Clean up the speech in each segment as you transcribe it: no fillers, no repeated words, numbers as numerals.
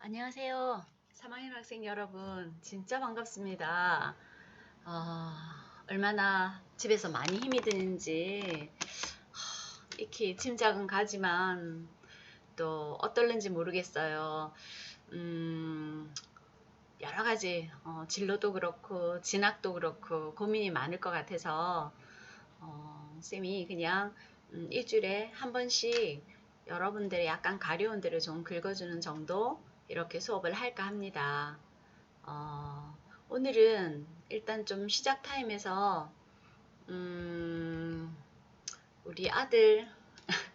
안녕하세요. 3학년 학생 여러분, 진짜 반갑습니다. 얼마나 집에서 많이 힘이 드는지 익히 짐작은 가지만 또 어떨는지 모르겠어요. 여러 가지 진로도 그렇고 진학도 그렇고 고민이 많을 것 같아서 쌤이 그냥 일주일에 한 번씩 여러분들의 약간 가려운 데를 좀 긁어주는 정도 이렇게 수업을 할까 합니다. 오늘은 일단 좀 시작 타임에서 우리 아들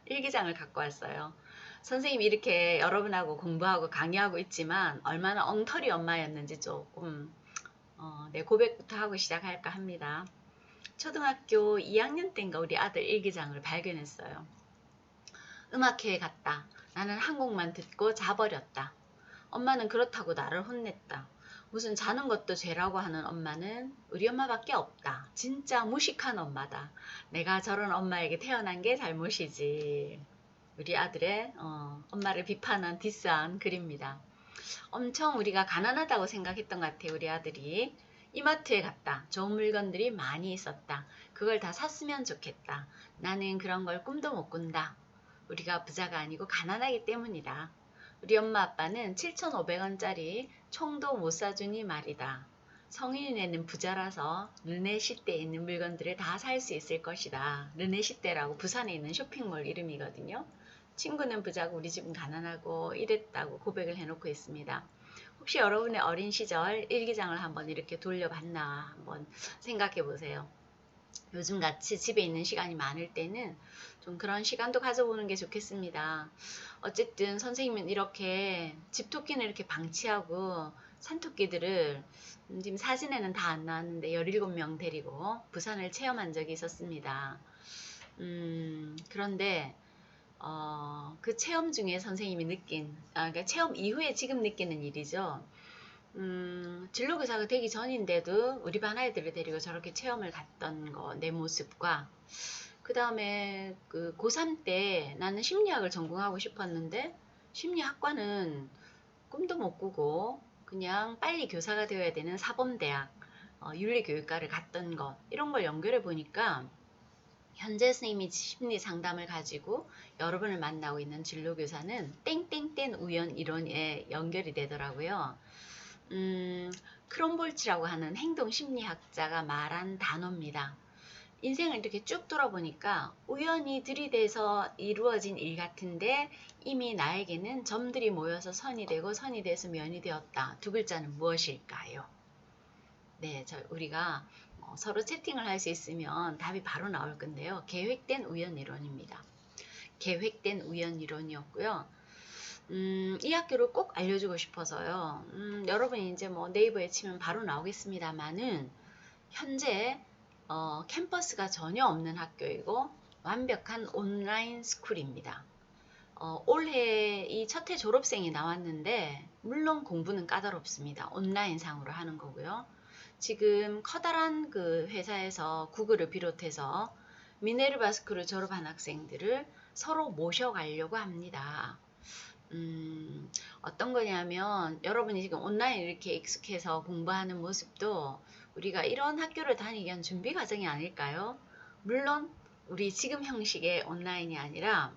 일기장을 갖고 왔어요. 선생님이 이렇게 여러분하고 공부하고 강의하고 있지만 얼마나 엉터리 엄마였는지 조금 내 고백부터 하고 시작할까 합니다. 초등학교 2학년 때인가 우리 아들 일기장을 발견했어요. 음악회에 갔다. 나는 한 곡만 듣고 자버렸다. 엄마는 그렇다고 나를 혼냈다. 무슨 자는 것도 죄라고 하는 엄마는 우리 엄마밖에 없다. 진짜 무식한 엄마다. 내가 저런 엄마에게 태어난 게 잘못이지. 우리 아들의 엄마를 비판한 디스한 글입니다. 엄청 우리가 가난하다고 생각했던 것 같아요. 우리 아들이. 이마트에 갔다. 좋은 물건들이 많이 있었다. 그걸 다 샀으면 좋겠다. 나는 그런 걸 꿈도 못 꾼다. 우리가 부자가 아니고 가난하기 때문이다. 우리 엄마 아빠는 7,500원짜리 총도 못 사주니 말이다. 성인에는 부자라서 르네시대에 있는 물건들을 다 살 수 있을 것이다. 르네시대라고 부산에 있는 쇼핑몰 이름이거든요. 친구는 부자고 우리 집은 가난하고 이랬다고 고백을 해놓고 있습니다. 혹시 여러분의 어린 시절 일기장을 한번 이렇게 돌려봤나 한번 생각해 보세요. 요즘 같이 집에 있는 시간이 많을 때는 좀 그런 시간도 가져보는 게 좋겠습니다. 어쨌든 선생님은 이렇게 집토끼는 이렇게 방치하고 산토끼들을 지금 사진에는 다 안 나왔는데 17명 데리고 부산을 체험한 적이 있었습니다. 그런데 그 체험 중에 선생님이 느낀, 그러니까 체험 이후에 지금 느끼는 일이죠. 진로교사가 되기 전인데도 우리 반 아이들을 데리고 저렇게 체험을 갔던 거, 내 모습과 그 다음에 그 고3 때 나는 심리학을 전공하고 싶었는데 심리학과는 꿈도 못 꾸고 그냥 빨리 교사가 되어야 되는 사범대학 윤리교육과를 갔던 것 이런 걸 연결해 보니까 현재 선생님이 심리 상담을 가지고 여러분을 만나고 있는 진로교사는 땡땡땡 우연 이론에 연결이 되더라고요. 크롬볼치라고 하는 행동심리학자가 말한 단어입니다. 인생을 이렇게 쭉 돌아보니까 우연히 들이대서 이루어진 일 같은데 이미 나에게는 점들이 모여서 선이 되고 선이 돼서 면이 되었다. 두 글자는 무엇일까요? 네, 우리가 서로 채팅을 할 수 있으면 답이 바로 나올 건데요. 계획된 우연 이론입니다. 계획된 우연 이론이었고요. 이 학교를 꼭 알려주고 싶어서요. 여러분이 이제 뭐 네이버에 치면 바로 나오겠습니다만은 현재 캠퍼스가 전혀 없는 학교이고 완벽한 온라인 스쿨입니다. 올해 이 첫 해 졸업생이 나왔는데 물론 공부는 까다롭습니다. 온라인 상으로 하는 거고요. 지금 커다란 그 회사에서 구글을 비롯해서 미네르바 스쿨을 졸업한 학생들을 서로 모셔가려고 합니다. 어떤 거냐면 여러분이 지금 온라인 이렇게 익숙해서 공부하는 모습도 우리가 이런 학교를 다니기 위한 준비 과정이 아닐까요? 물론 우리 지금 형식의 온라인이 아니라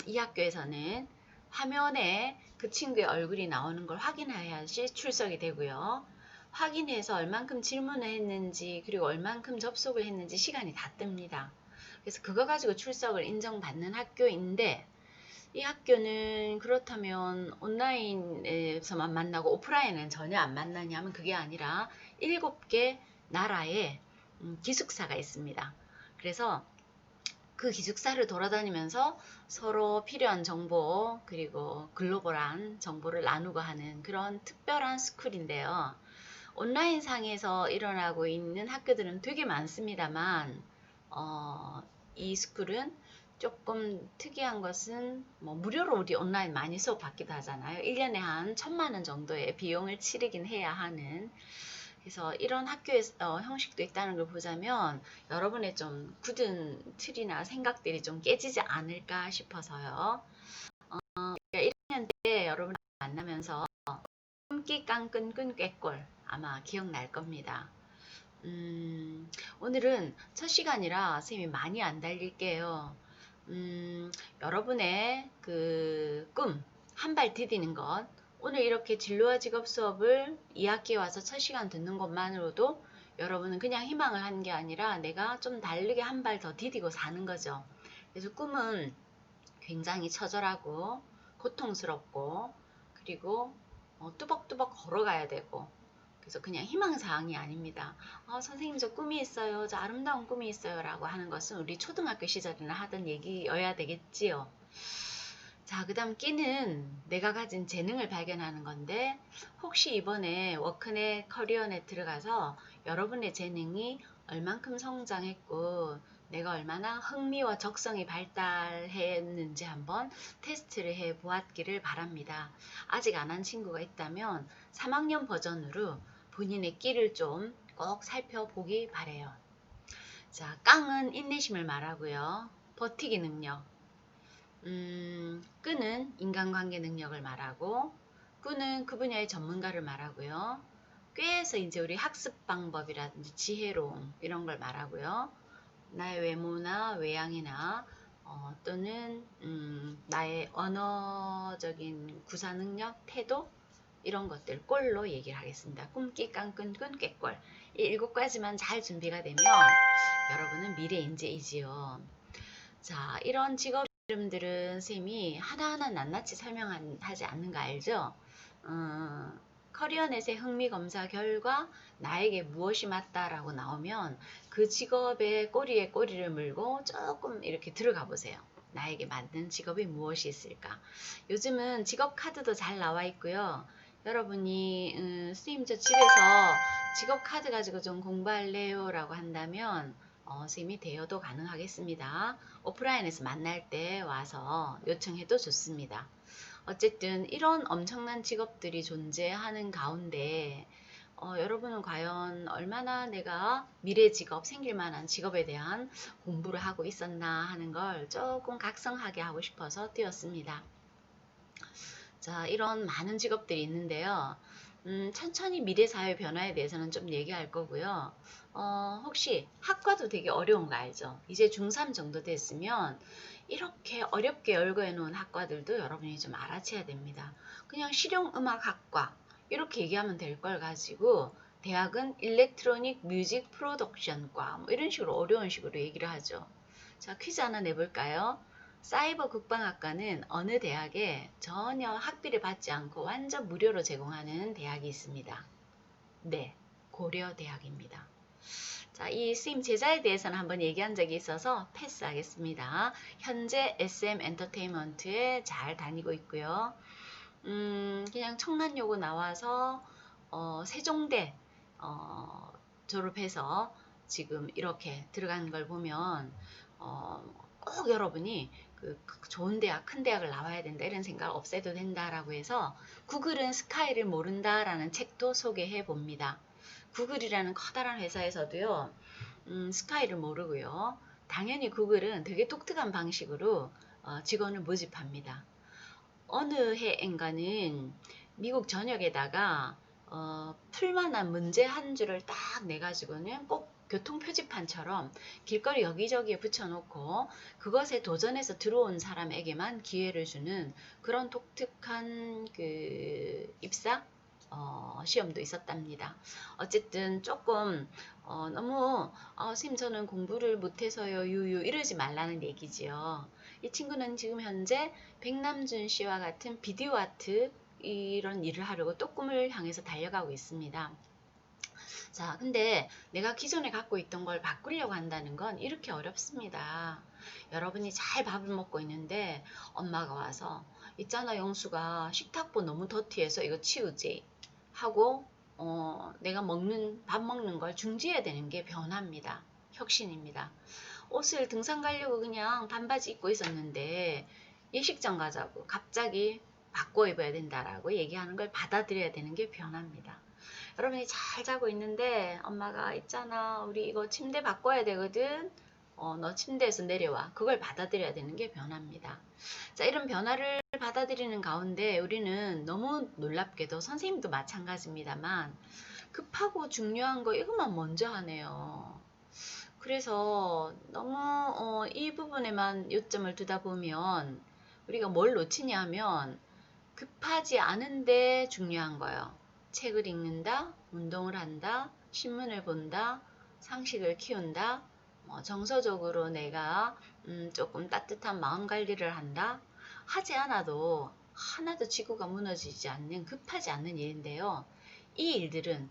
이 학교에서는 화면에 그 친구의 얼굴이 나오는 걸 확인해야지 출석이 되고요. 확인해서 얼만큼 질문을 했는지 그리고 얼만큼 접속을 했는지 시간이 다 뜹니다. 그래서 그거 가지고 출석을 인정받는 학교인데 이 학교는 그렇다면 온라인에서만 만나고 오프라인은 전혀 안 만나냐면 그게 아니라 7개 나라에 기숙사가 있습니다. 그래서 그 기숙사를 돌아다니면서 서로 필요한 정보 그리고 글로벌한 정보를 나누고 하는 그런 특별한 스쿨인데요. 온라인 상에서 일어나고 있는 학교들은 되게 많습니다만 이 스쿨은 조금 특이한 것은 뭐 무료로 우리 온라인 많이 수업 받기도 하잖아요. 1년에 한 1,000만 원 정도의 비용을 치르긴 해야 하는 그래서 이런 학교의 형식도 있다는 걸 보자면 여러분의 좀 굳은 틀이나 생각들이 좀 깨지지 않을까 싶어서요. 1학년 때 여러분 만나면 하면서 꿈기 깡끈 끈 꾀꼴 아마 기억날 겁니다. 오늘은 첫 시간이라 선생님이 많이 안 달릴게요. 여러분의 그 꿈 한 발 디디는 것, 오늘 이렇게 진로와 직업 수업을 2학기에 와서 첫 시간 듣는 것만으로도 여러분은 그냥 희망을 한 게 아니라 내가 좀 다르게 한 발 더 디디고 사는 거죠. 그래서 꿈은 굉장히 처절하고 고통스럽고 그리고 뚜벅뚜벅 걸어가야 되고, 그래서 그냥 희망사항이 아닙니다. 선생님 저 꿈이 있어요. 저 아름다운 꿈이 있어요. 라고 하는 것은 우리 초등학교 시절에는 하던 얘기여야 되겠지요. 자, 그 다음 끼는 내가 가진 재능을 발견하는 건데, 혹시 이번에 워크넷 커리어넷 들어가서 여러분의 재능이 얼만큼 성장했고 내가 얼마나 흥미와 적성이 발달했는지 한번 테스트를 해 보았기를 바랍니다. 아직 안 한 친구가 있다면 3학년 버전으로 본인의 끼를 좀 꼭 살펴보기 바래요. 자, 깡은 인내심을 말하고요. 버티기 능력. 끈은 인간관계 능력을 말하고, 꾸는 그 분야의 전문가를 말하고요. 꾀에서 이제 우리 학습 방법이라든지 지혜로움 이런 걸 말하고요. 나의 외모나 외양이나 또는 나의 언어적인 구사 능력, 태도 이런 것들 꼴로 얘기를 하겠습니다. 꿈기, 깡끈, 끈, 꾀꼴. 이 7가지만 잘 준비가 되면 여러분은 미래 인재이지요. 자, 이런 직업 이름들은 선생님이 하나하나 낱낱이 설명하지 않는 거 알죠? 커리어넷의 흥미검사 결과 나에게 무엇이 맞다라고 나오면 그 직업의 꼬리에 꼬리를 물고 조금 이렇게 들어가 보세요. 나에게 맞는 직업이 무엇이 있을까? 요즘은 직업 카드도 잘 나와 있고요. 여러분이 선생님 저 집에서 직업 카드 가지고 좀 공부할래요? 라고 한다면 선생님이 대여도 가능하겠습니다. 오프라인에서 만날 때 와서 요청해도 좋습니다. 어쨌든 이런 엄청난 직업들이 존재하는 가운데 여러분은 과연 얼마나 내가 미래 직업, 생길 만한 직업에 대한 공부를 하고 있었나 하는 걸 조금 각성하게 하고 싶어서 띄웠습니다. 자, 이런 많은 직업들이 있는데요. 천천히 미래 사회 변화에 대해서는 좀 얘기할 거고요. 혹시 학과도 되게 어려운 거 알죠? 이제 중3 정도 됐으면 이렇게 어렵게 열거해 놓은 학과들도 여러분이 좀 알아채야 됩니다. 그냥 실용음악학과 이렇게 얘기하면 될 걸 가지고 대학은 일렉트로닉 뮤직 프로덕션과 뭐 이런 식으로 어려운 식으로 얘기를 하죠. 자, 퀴즈 하나 내볼까요? 사이버 국방학과는 어느 대학에 전혀 학비를 받지 않고 완전 무료로 제공하는 대학이 있습니다. 네, 고려대학입니다. 자, 이 스님 제자에 대해서는 한번 얘기한 적이 있어서 패스하겠습니다. 현재 SM 엔터테인먼트에 잘 다니고 있고요. 그냥 청란여고 나와서 세종대 졸업해서 지금 이렇게 들어가는 걸 보면 꼭 여러분이 그 좋은 대학, 큰 대학을 나와야 된다 이런 생각 없애도 된다라고 해서 구글은 스카이를 모른다라는 책도 소개해 봅니다. 구글이라는 커다란 회사에서도요, 스카이를 모르고요. 당연히 구글은 되게 독특한 방식으로 직원을 모집합니다. 어느 해인가는 미국 전역에다가 풀만한 문제 한 줄을 딱 내가지고는 꼭 교통 표지판처럼 길거리 여기저기에 붙여놓고 그것에 도전해서 들어온 사람에게만 기회를 주는 그런 독특한 그 입사 시험도 있었답니다. 어쨌든 조금 너무 선생님 저는 공부를 못해서요 유유 이러지 말라는 얘기지요. 이 친구는 지금 현재 백남준 씨와 같은 비디오 아트 이런 일을 하려고 또 꿈을 향해서 달려가고 있습니다. 자, 근데 내가 기존에 갖고 있던 걸 바꾸려고 한다는 건 이렇게 어렵습니다. 여러분이 잘 밥을 먹고 있는데 엄마가 와서 있잖아 영수가 식탁보 너무 더티해서 이거 치우지 하고 내가 밥 먹는 걸 중지해야 되는 게 변화입니다. 혁신입니다. 옷을 등산 가려고 그냥 반바지 입고 있었는데 예식장 가자고 갑자기 바꿔 입어야 된다라고 얘기하는 걸 받아들여야 되는 게 변화입니다. 여러분이 잘 자고 있는데 엄마가 있잖아 우리 이거 침대 바꿔야 되거든. 너 침대에서 내려와. 그걸 받아들여야 되는 게 변화입니다. 자, 이런 변화를 받아들이는 가운데 우리는 너무 놀랍게도 선생님도 마찬가지입니다만 급하고 중요한 거 이것만 먼저 하네요. 그래서 너무 이 부분에만 요점을 두다 보면 우리가 뭘 놓치냐 하면 급하지 않은데 중요한 거예요. 책을 읽는다, 운동을 한다, 신문을 본다, 상식을 키운다, 정서적으로 내가 조금 따뜻한 마음 관리를 한다. 하지 않아도 하나도 지구가 무너지지 않는 급하지 않는 일인데요. 이 일들은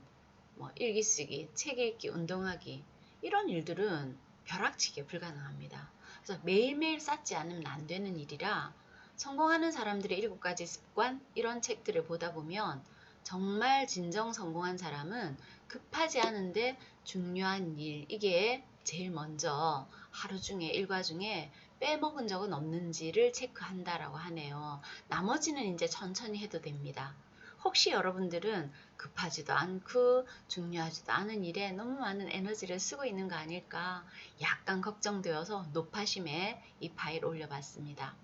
일기 쓰기, 책 읽기, 운동하기 이런 일들은 벼락치기 불가능합니다. 그래서 매일매일 쌓지 않으면 안 되는 일이라 성공하는 사람들의 7가지 습관 이런 책들을 보다 보면 정말 진정 성공한 사람은 급하지 않은데 중요한 일 이게 제일 먼저 하루 중에 일과 중에 빼먹은 적은 없는지를 체크한다라고 하네요. 나머지는 이제 천천히 해도 됩니다. 혹시 여러분들은 급하지도 않고 중요하지도 않은 일에 너무 많은 에너지를 쓰고 있는 거 아닐까 약간 걱정되어서 노파심에 이 파일 올려봤습니다.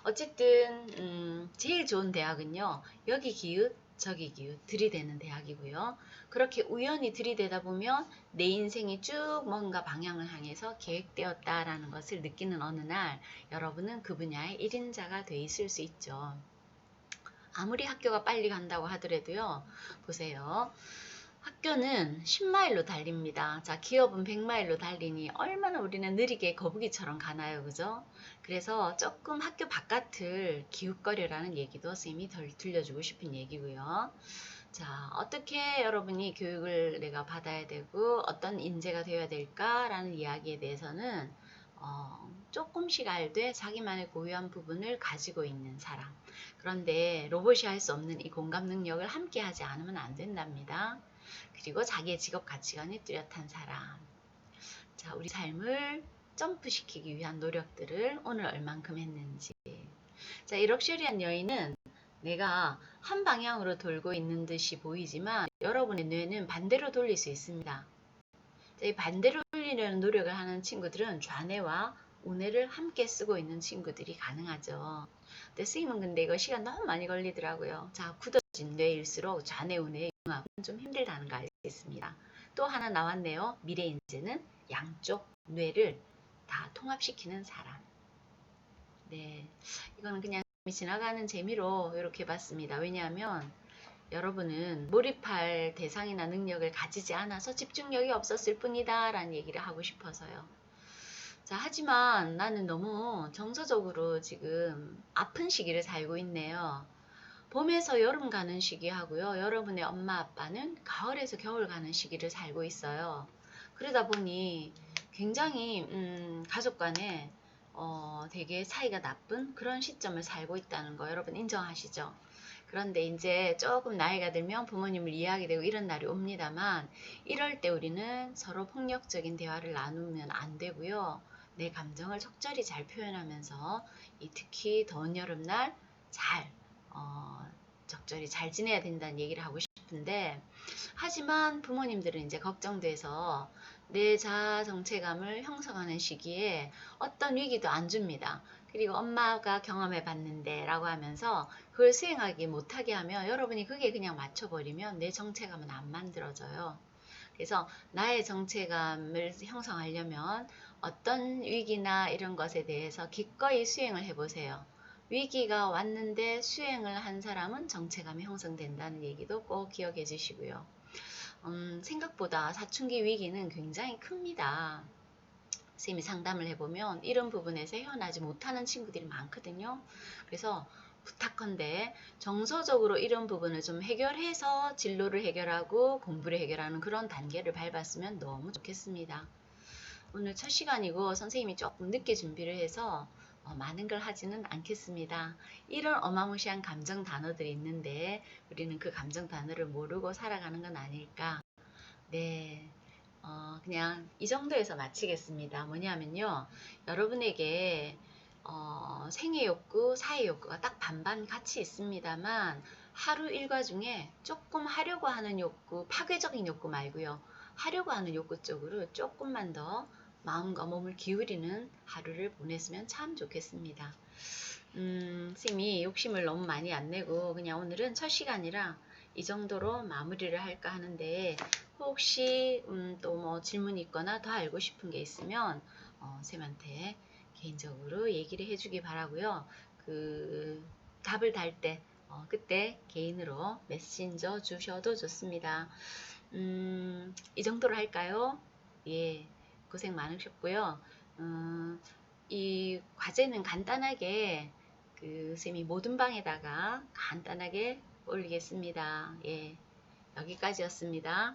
어쨌든 제일 좋은 대학은요. 여기 기웃 저기 기웃 들이대는 대학이고요. 그렇게 우연히 들이대다 보면 내 인생이 쭉 뭔가 방향을 향해서 계획되었다라는 것을 느끼는 어느 날 여러분은 그 분야의 1인자가 돼 있을 수 있죠. 아무리 학교가 빨리 간다고 하더라도요. 보세요. 학교는 10마일로 달립니다. 자, 기업은 100마일로 달리니 얼마나 우리는 느리게 거북이처럼 가나요, 그죠? 그래서 조금 학교 바깥을 기웃거려라는 얘기도 선생님이 덜 들려주고 싶은 얘기고요. 자, 어떻게 여러분이 교육을 내가 받아야 되고 어떤 인재가 되어야 될까라는 이야기에 대해서는 조금씩 알되 자기만의 고유한 부분을 가지고 있는 사람. 그런데 로봇이 할 수 없는 이 공감 능력을 함께 하지 않으면 안 된답니다. 그리고 자기의 직업 가치관이 뚜렷한 사람. 자, 우리 삶을 점프시키기 위한 노력들을 오늘 얼만큼 했는지. 자, 이 럭셔리한 여인은 내가 한 방향으로 돌고 있는 듯이 보이지만 여러분의 뇌는 반대로 돌릴 수 있습니다. 자, 이 반대로 돌리려는 노력을 하는 친구들은 좌뇌와 우뇌를 함께 쓰고 있는 친구들이 가능하죠. 근데 선생님은 근데 이거 시간 너무 많이 걸리더라고요. 자, 굳어진 뇌일수록 좌뇌, 우뇌 융합은 좀 힘들다는 거 알겠습니다. 또 하나 나왔네요. 미래 인재는 양쪽 뇌를 다 통합시키는 사람. 네, 이거는 그냥 지나가는 재미로 이렇게 봤습니다. 왜냐하면 여러분은 몰입할 대상이나 능력을 가지지 않아서 집중력이 없었을 뿐이다 라는 얘기를 하고 싶어서요. 자, 하지만 나는 너무 정서적으로 지금 아픈 시기를 살고 있네요. 봄에서 여름 가는 시기 하고요. 여러분의 엄마 아빠는 가을에서 겨울 가는 시기를 살고 있어요. 그러다 보니 굉장히 가족 간에 되게 사이가 나쁜 그런 시점을 살고 있다는 거 여러분 인정하시죠? 그런데 이제 조금 나이가 들면 부모님을 이해하게 되고 이런 날이 옵니다만 이럴 때 우리는 서로 폭력적인 대화를 나누면 안 되고요. 내 감정을 적절히 잘 표현하면서 특히 더운 여름날 잘 적절히 잘 지내야 된다는 얘기를 하고 싶은데 하지만 부모님들은 이제 걱정돼서 내 자아 정체감을 형성하는 시기에 어떤 위기도 안 줍니다. 그리고 엄마가 경험해 봤는데 라고 하면서 그걸 수행하기 못하게 하면 여러분이 그게 그냥 맞춰버리면 내 정체감은 안 만들어져요. 그래서 나의 정체감을 형성하려면 어떤 위기나 이런 것에 대해서 기꺼이 수행을 해보세요. 위기가 왔는데 수행을 한 사람은 정체감이 형성된다는 얘기도 꼭 기억해 주시고요. 생각보다 사춘기 위기는 굉장히 큽니다. 선생님이 상담을 해보면 이런 부분에서 헤어나지 못하는 친구들이 많거든요. 그래서 부탁한데 정서적으로 이런 부분을 좀 해결해서 진로를 해결하고 공부를 해결하는 그런 단계를 밟았으면 너무 좋겠습니다. 오늘 첫 시간이고 선생님이 조금 늦게 준비를 해서 많은 걸 하지는 않겠습니다. 이런 어마무시한 감정 단어들이 있는데 우리는 그 감정 단어를 모르고 살아가는 건 아닐까. 네. 그냥 이 정도에서 마치겠습니다. 뭐냐면요. 여러분에게 생애 욕구, 사회 욕구가 딱 반반 같이 있습니다만 하루 일과 중에 조금 하려고 하는 욕구, 파괴적인 욕구 말고요. 하려고 하는 욕구 쪽으로 조금만 더 마음과 몸을 기울이는 하루를 보냈으면 참 좋겠습니다. 쌤이 욕심을 너무 많이 안 내고 그냥 오늘은 첫 시간이라 이 정도로 마무리를 할까 하는데, 혹시 또 뭐 질문이 있거나 더 알고 싶은 게 있으면 쌤한테 개인적으로 얘기를 해주기 바라고요. 그 답을 달 때 그때 개인으로 메신저 주셔도 좋습니다. 이 정도로 할까요? 예, 고생 많으셨고요. 이 과제는 간단하게 그 쌤이 모든 방에다가 간단하게 올리겠습니다. 예, 여기까지였습니다.